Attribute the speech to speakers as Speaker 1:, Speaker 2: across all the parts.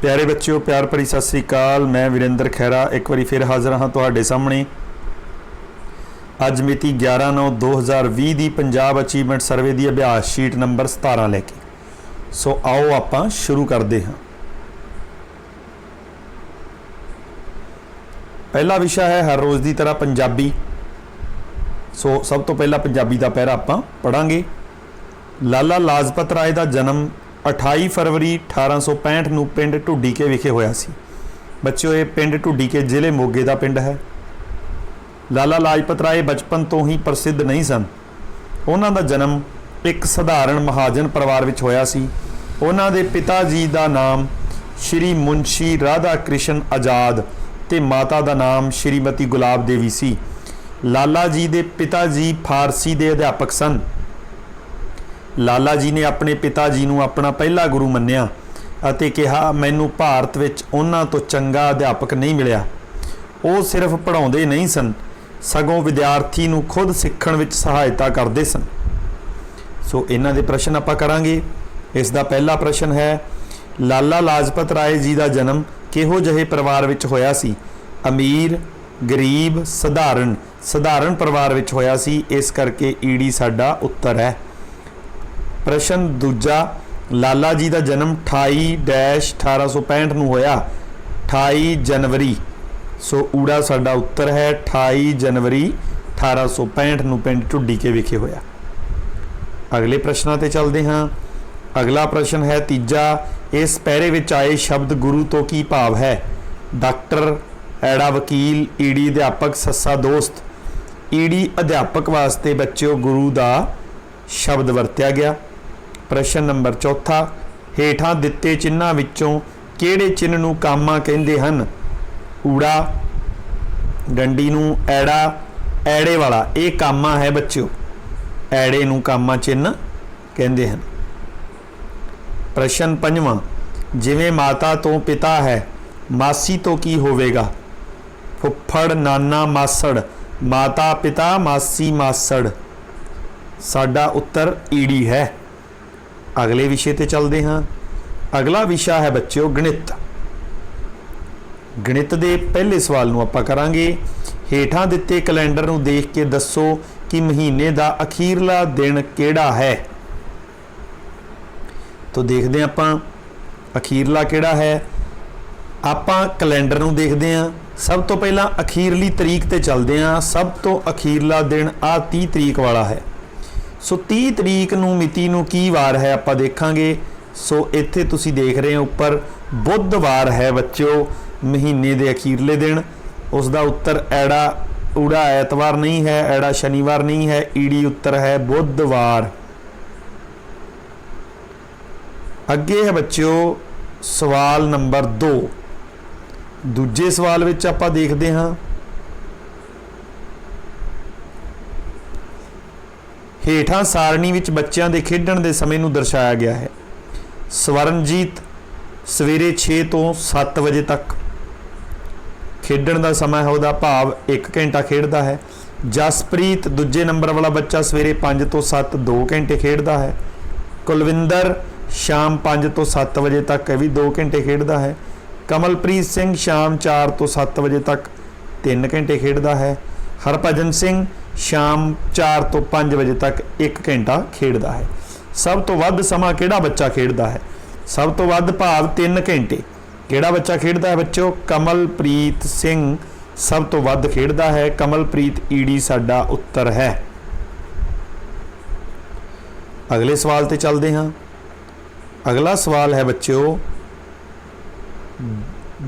Speaker 1: प्यारे बच्चों, प्यार भरी सत श्री अकाल। मैं वीरेंद्र खैरा एक बार फिर हाज़र हाँ तुहाडे सामने। अज मिति 11/9/2020 की पंजाब अचीवमेंट सर्वे की अभ्यास शीट नंबर 17 लैके। सो आओ आपां शुरू करते हाँ। पहला विषय है हर रोज़ की तरह पंजाबी। सो सब तो पहला पंजाबी का पैरा आपां पढ़ांगे। लाला लाजपत राय का जन्म 28 फरवरी 1865 ਨੂੰ ਪਿੰਡ ਢੁੱਡੀਕੇ ਵਿਖੇ ਹੋਇਆ ਸੀ। ਬੱਚਿਓ, ਇਹ ਪਿੰਡ ਢੁੱਡੀਕੇ ਜ਼ਿਲ੍ਹੇ ਮੋਗੇ ਦਾ ਪਿੰਡ ਹੈ। ਲਾਲਾ ਲਾਜਪਤ ਰਾਏ ਬਚਪਨ ਤੋਂ ਹੀ ਪ੍ਰਸਿੱਧ ਨਹੀਂ ਸਨ। ਉਹਨਾਂ ਦਾ ਜਨਮ ਇੱਕ ਸਧਾਰਨ ਮਹਾਜਨ ਪਰਿਵਾਰ ਵਿੱਚ ਹੋਇਆ ਸੀ। ਉਹਨਾਂ ਦੇ ਪਿਤਾ ਜੀ ਦਾ ਨਾਮ ਸ਼੍ਰੀ ਮੁਨਸ਼ੀ ਰਾਧਾ ਕ੍ਰਿਸ਼ਨ ਆਜ਼ਾਦ ਤੇ ਮਾਤਾ ਦਾ ਨਾਮ ਸ਼੍ਰੀਮਤੀ ਗੁਲਾਬ ਦੇਵੀ ਸੀ। ਲਾਲਾ ਜੀ ਦੇ ਪਿਤਾ ਜੀ ਫਾਰਸੀ ਦੇ ਅਧਿਆਪਕ ਸਨ। लाला जी ने अपने पिता जी ਨੂੰ अपना पहला गुरु ਮੰਨਿਆ ਅਤੇ ਕਿਹਾ, ਮੈਨੂੰ ਭਾਰਤ ਵਿੱਚ ਉਹਨਾਂ ਤੋਂ ਚੰਗਾ ਅਧਿਆਪਕ ਨਹੀਂ ਮਿਲਿਆ। ਉਹ ਸਿਰਫ ਪੜ੍ਹਾਉਂਦੇ ਨਹੀਂ ਸਨ, ਸਗੋਂ ਵਿਦਿਆਰਥੀ ਨੂੰ ਖੁਦ ਸਿੱਖਣ ਵਿੱਚ ਸਹਾਇਤਾ ਕਰਦੇ ਸਨ। ਸੋ ਇਹਨਾਂ ਦੇ ਪ੍ਰਸ਼ਨ ਆਪਾਂ ਕਰਾਂਗੇ। ਇਸ ਦਾ ਪਹਿਲਾ ਪ੍ਰਸ਼ਨ ਹੈ, ਲਾਲਾ ਲਾਜਪਤ ਰਾਏ ਜੀ ਦਾ ਜਨਮ ਕਿਹੋ ਜਿਹੇ ਪਰਿਵਾਰ ਵਿੱਚ ਹੋਇਆ ਸੀ? ਅਮੀਰ, ਗਰੀਬ, ਸਧਾਰਨ ਪਰਿਵਾਰ ਵਿੱਚ ਹੋਇਆ ਸੀ। ਇਸ ਕਰਕੇ ਈਡੀ ਸਾਡਾ ਉੱਤਰ ਹੈ। प्रश्न दूजा, लाला जी का जन्म 28-1865 ਨੂੰ ਹੋਇਆ। 28 जनवरी। सो ऊड़ा साडा उत्तर है 28 जनवरी 1865 ਨੂੰ ਪਿੰਡ ਢੁੱਡੀਕੇ ਵਿਖੇ ਹੋਇਆ। अगले प्रश्नों ते चलते हाँ। अगला प्रश्न है तीजा, इस पैरे विच आए शब्द गुरु तो की भाव है? डॉक्टर, ऐड़ा वकील, ईडी अध्यापक, सस्सा दोस्त। ईडी अध्यापक वास्ते बच्चों गुरु का शब्द वरत्या गया। प्रश्न नंबर चौथा, हेठां दिते चिन्हां विचों किहड़े चिन्ह नूं कामा कहिंदे हन? ऊड़ा, डंडी नूं ऐड़ा, ऐड़े वाला ये कामा है बच्चों। ऐड़े नूं कामा चिन्ह कहिंदे हन। प्रश्न पंजवां, जिवें माता तो पिता है, मासी तो की होवेगा? फुफ्फड़, नाना, मासड़। माता पिता, मासी मासड़। साडा उत्तर ईडी है। अगले विषय ते चलते हाँ। अगला विषय है बच्चों गणित। गणित के पहले सवाल नूं आपां करांगे। हेठां दिते कैलेंडर नूं देख के दसो कि महीने का अखीरला दिन किहड़ा है? तो देखते हैं आपां अखीरला किहड़ा है। आपां कैलेंडर नूं देखते हैं। सब तो पहला अखीरली तरीक ते चलते हैं। सब तो अखीरला दिन आ 30 तरीक वाला है। सो 30 तरीक नूं मिति नूं की वार है आपां देखांगे। सो इत्थे तुसीं देख रहे हो उपर बुधवार है बच्चों, महीने दे अखीरले दिन। उसका उत्तर ऐड़ा, ऊड़ा ऐतवार नहीं है, ऐड़ा शनिवार नहीं है, ईडी उत्तर है बुधवार। अगे है बच्चों सवाल नंबर 2। दूजे सवाल विच आपां देखते हाँ। हेठां सारणी विच बच्चों के खेडण के समय नूं दर्शाया गया है। स्वरणजीत सवेरे 6 तो 7 बजे तक खेडण का समय है, वह भाव 1 घंटा खेडता है। जसप्रीत दूजे नंबर वाला बच्चा सवेरे 5 तो 7 2 घंटे खेडता है। कुलविंदर शाम 5 तो 7 बजे तक भी 2 घंटे खेडता है। कमलप्रीत सिंह शाम 4 तो 7 बजे तक 3 घंटे खेडता है। हरभजन सिंह शाम 4 तो 5 बजे तक 1 घंटा खेडता है। सब तो वध समा किहड़ा बच्चा खेडता है? सब तो वध भाव 3 घंटे किहड़ा बच्चा खेडता है बच्चों? कमलप्रीत सिंह सब तो वध खेडता है। कमलप्रीत ईडी साडा उत्तर है। अगले सवाल ते चलते हाँ। अगला सवाल है बच्चों,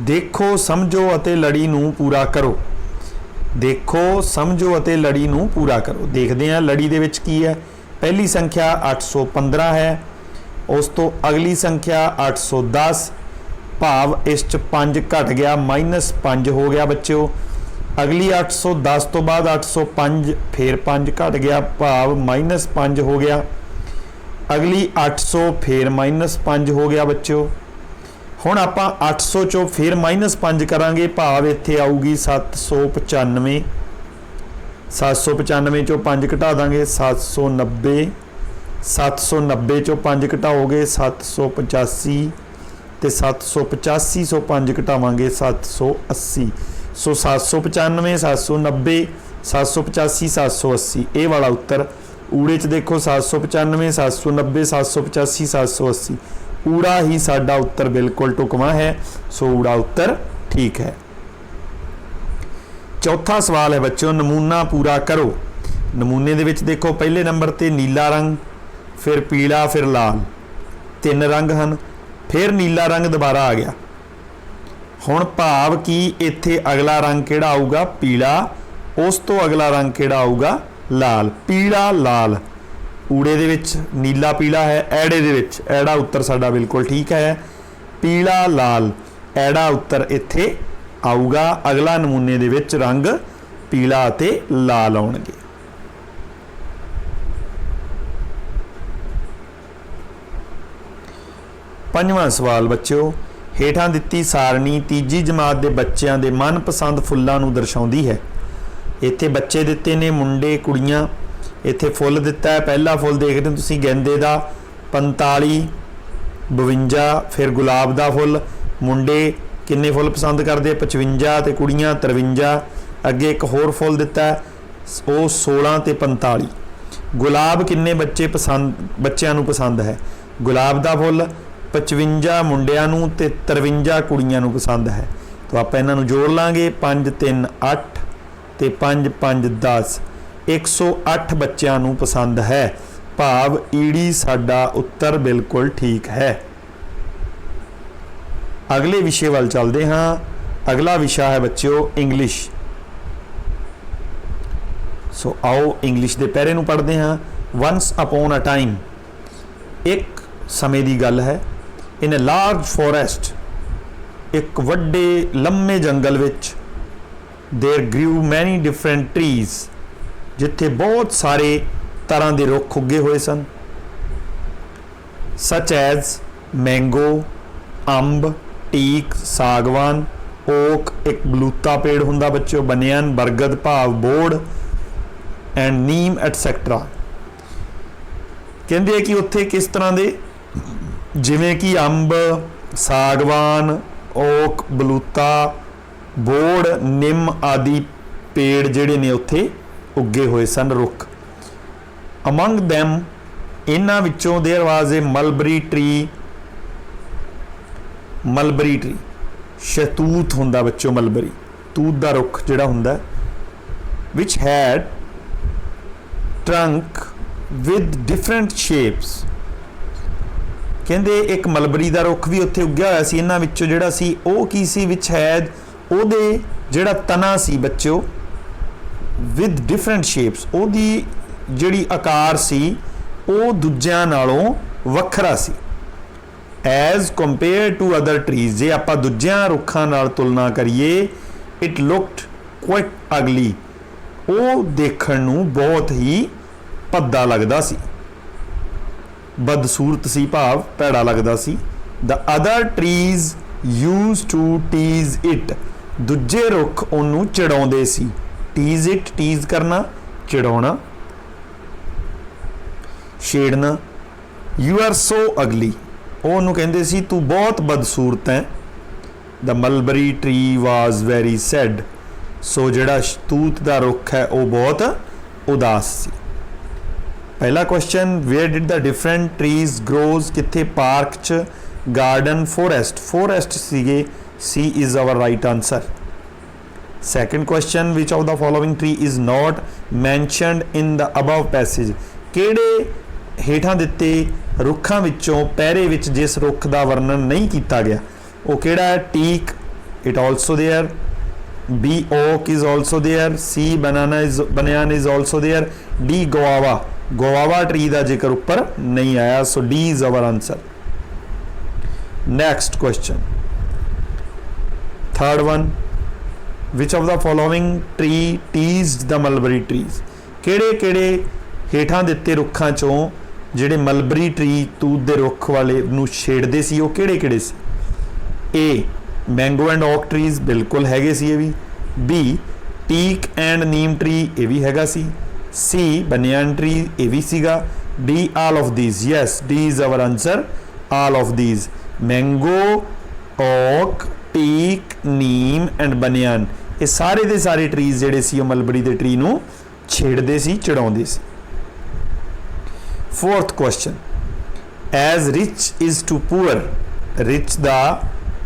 Speaker 1: देखो समझो अते लड़ी नूं पूरा करो। देखो समझो अते लड़ी नूं पूरा करो। देखते हैं लड़ी दे विच की है। पहली संख्या 815 है, उस तो अगली संख्या 810, भाव इस च 5 घट गया, -5 हो गया बच्चों। अगली 810 तो बाद 805 फिर 5 घट गया, भाव -5 हो गया। अगली 800 फिर -5 हो गया बच्चों। हुण आपां 800 चों फिर -5 करांगे, भाव इत्थे आऊगी 795। 795 चों 5 घटा देंगे 790। 790 चों 5 घटाओगे 785। तो 785 105 घटावांगे 780, सो 795 790 785 780 ये वाला उत्तर। ऊड़े च देखो 795 790 785 780, ऊड़ा ही साडा उत्तर बिल्कुल टुकवा है, सो ऊड़ा उत्तर ठीक है। चौथा सवाल है बच्चों, नमूना पूरा करो। नमूने दे विच देखो पहले नंबर ते नीला रंग, फिर पीला, फिर लाल, 3 रंग हैं, फिर नीला रंग दोबारा आ गया। हुण भाव कि इत्थे अगला रंग किहड़ा आऊगा? पीला, उस तो अगला रंग किहड़ा आऊगा? लाल। पीला लाल, ऊड़े दे विच नीला पीला है, ऐड़े दे विच ऐड़ा उत्तर साडा बिल्कुल ठीक है। पीला लाल ऐड़ा उत्तर इत्थे आऊगा। अगला नमूने दे विच रंग पीला ते लाल आउणगे। पंजवां सवाल बच्चों, हेठां दित्ती सारणी तीजी जमात के बच्चों के मनपसंद फुल्लां नूं दर्शाउंदी है। इत्थे बच्चे दिते ने मुंडे कुड़ियां, इत्थे फुल दिता है। पहला फुल देख रहे हो तुसीं गेंदे दा 45 52, फिर गुलाब दा फुल। मुंडे किन्ने फुल पसंद करते? 55 ते कुड़ियां 53। अगे एक होर फुल दिता है वो 16 ते 45। गुलाब किन्ने बच्चे पसंद बच्चों नूं पसंद है? गुलाब दा फुल 55 मुंडियां नूं ते 53 कुड़ियां नूं पसंद है। तो आप इन्हां नूं जोड़ लांगे, 5 3 8 ते 5 5 10, 108 बच्चों नूं पसंद है। भाव ईड़ी साडा उत्तर बिल्कुल ठीक है। अगले विषय वाल चलते हाँ। अगला विषय है बच्चों इंग्लिश। सो आओ इंग्लिश के पैरे नूं पढ़ते हाँ। वंस अपॉन अ टाइम, एक समय की गल है। इन ए लार्ज फॉरेस्ट, एक वड्डे लम्मे जंगल विच, there grew many different trees, जिथे बहुत सारे तरह के रुख उगे हुए सन। सच एज मैंगो, अंब, टीक, सागवान, ओक एक बलूता पेड़ हुंदा बच्चों, बनियान बरगद भाव बोड़, एंड नीम एटसैक्ट्रा। कहते हैं कि उत्थे किस तरह के, जिमें कि अंब, सागवान, ओक, बलूता, बोड़, निम आदि पेड़ जिहड़े ने उत्थे उगे हुए सन रुख। अमंग दैम इन्हां विचों there was a mulberry tree. Mulberry tree शहतूत हुंदा बच्चों, मलबरी तूत दा रुख जिहड़ा हुंदा, which had trunk with different shapes. कहंदे एक मलबरी दा रुख भी उत्थे उग्या होया सी। इन्हां विचों जिहड़ा सी ओह की सी? विच हैड ओहदे जिहड़ा तना सी बच्चों विद डिफरेंट शेप्स, ओहदी जिहड़ी आकार सी ओह दूजियां नालों वखरा सी। As compare to other trees, जे आपां दूजियां रुखां नाल तुलना करिए, इट लुकड क्वाइट अगली, ओह देखण नूं बहुत ही भद्दा लगदा सी, बदसूरत सी, भाव भैड़ा लगदा सी। The other trees used to tease it, दूजे रुख उन्होंने चिड़ाउंदे सी। टीज इट, टीज करना, चिड़ाउणा, छेड़ना। यू आर सो अगली, उन्होंने कहते सी तू बहुत बदसूरत है। The mulberry tree was very sad, so जिहड़ा तूत दा रुख है वह बहुत उदास सी। पहला question, where did the different trees grows, कित्थे? पार्क च, गार्डन, फोरेस्ट, फोरेस्ट सीगे, C is our right answer. Second question, which of the following tree is not mentioned in the above passage, किहड़े हेठां दिते रुखां विचों पैरे विच जिस रुख दा वर्णन नहीं किया गया वो किहड़ा है? Teak, it also there. B oak is also there. C banyan is also there. D guava, guava tree का जिक्र ऊपर नहीं आया, so D is our answer. Next question, third one, which of the following tree teased the mulberry trees, किहड़े किहड़े हेठां दिते रुखां चों जिहड़े मलबरी ट्री तूत दे रुख वाले नूं छेड़दे सी, वो किहड़े किहड़े सी? A mango and oak trees, बिल्कुल हैगे सी ये भी। B teak and neem tree, ये भी हैगा सी। सी बनियान ट्री, ये भी सीगा। D all of these, yes D is our answer, all of these. Mango, oak, teak, neem and banyan, ये सारे दे सारे ट्रीज ਜਿਹੜੇ ਸੀ ਉਹ ਮਲਬਰੀ ਦੇ ट्री ਨੂੰ ਛੇੜਦੇ ਸੀ, ਚੜਾਉਂਦੇ ਸੀ। Fourth question, as rich is to poor, rich ਦਾ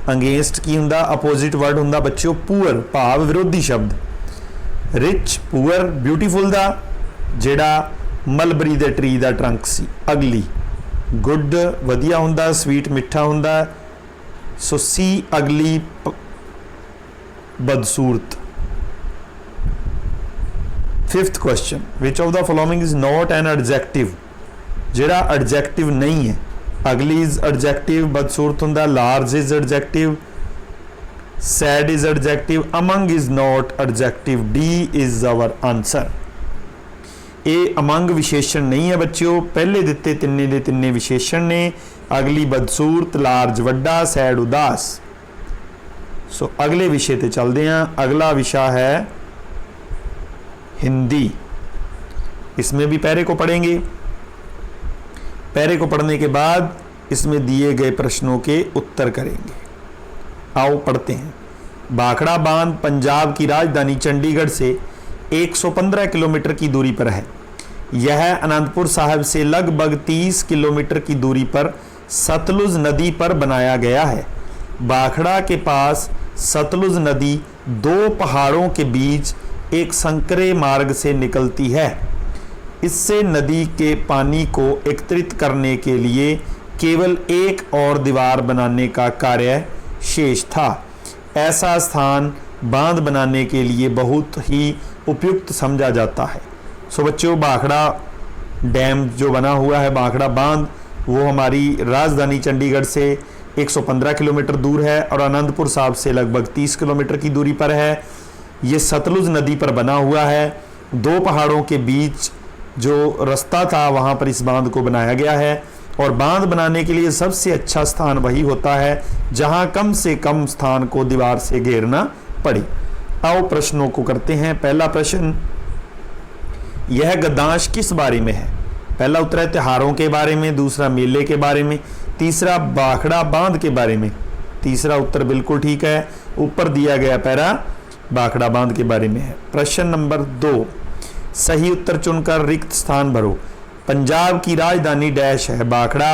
Speaker 1: अगेंस्ट की हुंदा, अपोजिट वर्ड हुंदा बच्चों पुअर, भाव विरोधी शब्द। रिच पुअर ब्यूटीफुल ਦਾ ਜਿਹੜਾ मलबरी ਦੇ ट्री ਦਾ ट्रंक ਸੀ। अगली गुड वधिया हुंदा, स्वीट मिठा हुंदा, सो सी अगली बदसूरत। Fifth question, which of the following is not an adjective, जिहड़ा एडजेक्टिव नहीं है। अगली इज एडजेक्टिव, बदसूरत हुंदा, large is adjective, sad is adjective, among is not adjective, D is our answer. ये among विशेषण नहीं है बच्चों, पहले दिते तिन्ने दे तिन्ने विशेषण ने। अगली बदसूरत, लार्ज वड्डा, सैड उदास। सो अगले विषय ते चलते हैं। अगला विषय है हिंदी, इसमें भी पैरे को पढ़ेंगे। पैरे को पढ़ने के बाद इसमें दिए गए प्रश्नों के उत्तर करेंगे। आओ पढ़ते हैं। भाखड़ा बांध पंजाब की राजधानी चंडीगढ़ से 115 किलोमीटर की दूरी पर है। यह आनंदपुर साहिब से लगभग 30 किलोमीटर की दूरी पर सतलुज नदी पर बनाया गया है। भाखड़ा के पास सतलुज नदी दो पहाड़ों के बीच एक संकरे मार्ग से निकलती है। इससे नदी के पानी को एकत्रित करने के लिए केवल एक और दीवार बनाने का कार्य शेष था। ऐसा स्थान बांध बनाने के लिए बहुत ही उपयुक्त समझा जाता है। सो बच्चों, भाखड़ा डैम जो बना हुआ है, भाखड़ा बांध, वो हमारी राजधानी चंडीगढ़ से 115 किलोमीटर दूर है और आनंदपुर साहिब से लगभग 30 किलोमीटर की दूरी पर है। ये सतलुज नदी पर बना हुआ है। दो पहाड़ों के बीच जो रास्ता था वहाँ पर इस बांध को बनाया गया है। और बांध बनाने के लिए सबसे अच्छा स्थान वही होता है जहाँ कम से कम स्थान को दीवार से घेरना पड़े। आओ प्रश्नों को करते हैं। पहला प्रश्न, यह गद्दांश किस बारे में है? पहला उत्तर है त्योहारों के बारे में, दूसरा मेले के बारे में, तीसरा भाखड़ा बांध के बारे में। तीसरा उत्तर बिल्कुल ठीक है, ऊपर दिया गया पैरा भाखड़ा बांध के बारे में है। प्रश्न नंबर 2, सही उत्तर चुनकर रिक्त स्थान भरो। पंजाब की राजधानी डैश है? भाखड़ा,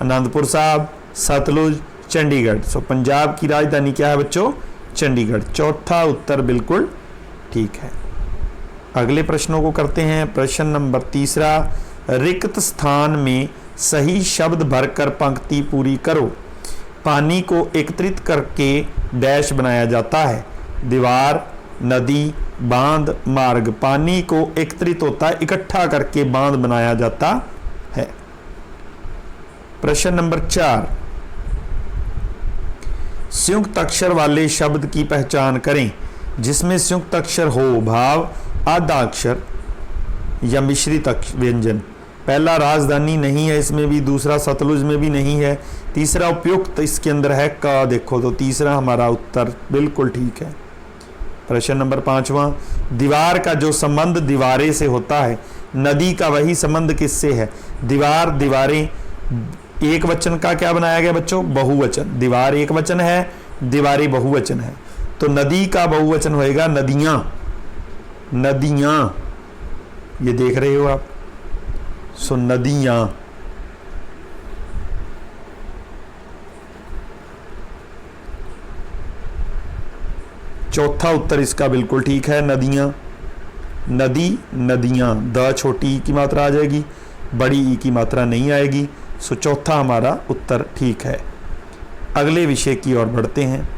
Speaker 1: आनंदपुर साहिब, सतलुज, चंडीगढ़। सो पंजाब की राजधानी क्या है बच्चों? चंडीगढ़। चौथा उत्तर बिल्कुल ठीक है। अगले प्रश्नों को करते हैं। प्रश्न नंबर 3, रिक्त स्थान में सही शब्द भरकर पंक्ति पूरी करो। पानी को एकत्रित करके डैश बनाया जाता है। दीवार, नदी, बांध, मार्ग। पानी को एकत्रित होता है, इकट्ठा करके बांध बनाया जाता है। प्रश्न नंबर 4, संयुक्त अक्षर वाले शब्द की पहचान करें जिसमें संयुक्त अक्षर हो। भाव, आधा अक्षर या मिश्रित व्यंजन। पहला राजधानी नहीं है इसमें भी, दूसरा सतलुज में भी नहीं है, तीसरा उपयुक्त इसके अंदर है का। देखो तो तीसरा हमारा उत्तर बिल्कुल ठीक है। प्रश्न नंबर 5, दीवार का जो संबंध दीवारें से होता है, नदी का वही संबंध किससे है? दीवार, दीवारें, एक वचन का क्या बनाया गया बच्चों? बहुवचन। दीवार एक वचन है, दीवारें बहुवचन है, तो नदी का बहुवचन होएगा नदियां। नदियां, ये देख रहे हो आप। सो नदियां। चौथा उत्तर इसका बिल्कुल ठीक है, नदियां। नदी, नदियां, द छोटी ई की मात्रा आ जाएगी, बड़ी ई की मात्रा नहीं आएगी। सो चौथा हमारा उत्तर ठीक है। अगले विषय की ओर बढ़ते हैं।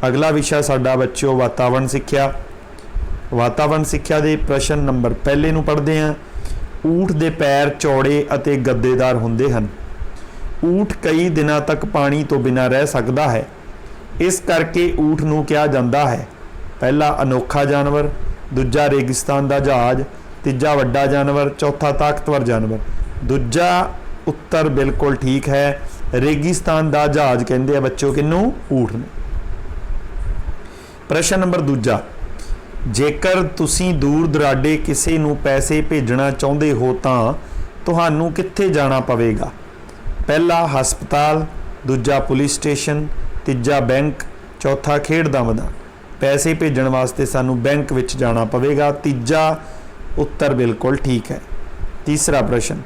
Speaker 1: अगला विषय साडा बच्चों वातावरण सिक्ख्या। वातावरण सिक्ख्या दे प्रश्न नंबर पहले नूं पढ़दे हां। ऊठ दे पैर चौड़े अते गद्देदार हुंदे हन। ऊठ कई दिनां तक पानी तो बिना रह सकदा है, इस करके ऊठ नूं किहा जांदा है। पहला अनोखा जानवर, दूजा रेगिस्तान दा जहाज, तीजा वड्डा जानवर, चौथा ताकतवर जानवर। दूजा उत्तर बिल्कुल ठीक है, रेगिस्तान दा जहाज कहंदे आ बच्चों किन्नू? ऊठ नूं। प्रश्न नंबर दूजा, जेकर तुसी दूर दराडे किसी नूं पैसे भेजना चाहुंदे हो तां तुहानूं कित्थे जाना पवेगा? पहला हस्पताल, दूजा पुलिस स्टेशन, तीजा बैंक, चौथा खेड दा मैदान। पैसे भेजण वास्ते सानू बैंक विच जाना पवेगा। तीजा उत्तर बिल्कुल ठीक है। तीसरा प्रश्न,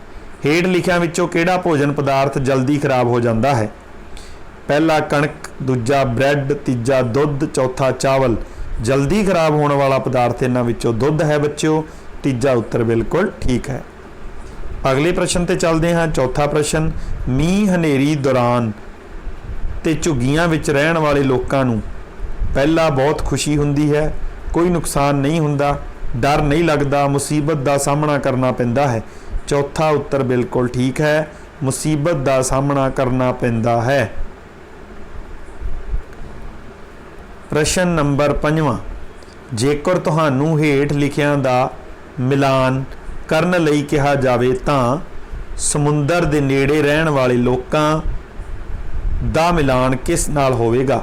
Speaker 1: हेठ लिखियां विचों किहड़ा भोजन पदार्थ जल्दी खराब हो जाता है? पहला कणक, दूजा ब्रैड, तीजा दुध, चौथा चावल। जल्दी खराब होने वाला पदार्थ इन्हां विचों दुध है बच्चों। तीजा उत्तर बिल्कुल ठीक है। अगले प्रश्न ते चलते हैं। चौथा प्रश्न, मींह हनेरी दौरान ते झुग्गियां विच रहण वाले लोकां नूं पहला बहुत खुशी हुंदी है, कोई नुकसान नहीं हुंदा, डर नहीं लगता, मुसीबत का सामना करना पैंदा है। चौथा उत्तर बिल्कुल ठीक है, मुसीबत का सामना करना पैंदा है। प्रश्न नंबर 5वां, जेकर तुहानू हेठ लिखियां दा मिलान करन लई कहा जावे तां समुंदर दे नेड़े रहण वाले लोकां दा मिलान किस नाल होवेगा?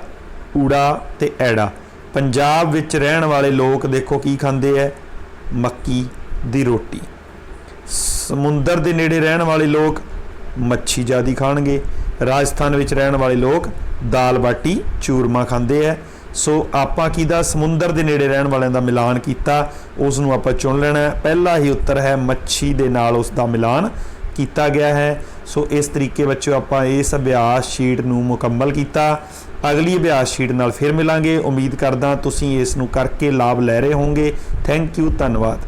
Speaker 1: ऊड़ा ते ऐड़ा। पंजाब विच रहण वाले लोग देखो की खांदे है? मक्की दी रोटी। समुंदर दे नेड़े रहण वाले लोग मच्छी ज़्यादा खाणगे। राजस्थान विच रहण वाले लोग दाल बाटी चूरमा खांदे है। सो आपां किहदा समुंदर दे नेड़े रहण वालिਆਂ ਦਾ मिलान कीता, उस नूं आपां चुन लेना है। पहला ही उत्तर है मच्छी दे नाल उस दा मिलान किया गया है। सो इस तरीके बच्चों आपां इस अभ्यास शीट नूं मुकम्मल किया। अगली अभ्यास शीट नाल फिर मिलांगे। उम्मीद करदा तुसीं इस नूं करके लाभ लै रहे होंगे। थैंक यू, धन्नवाद।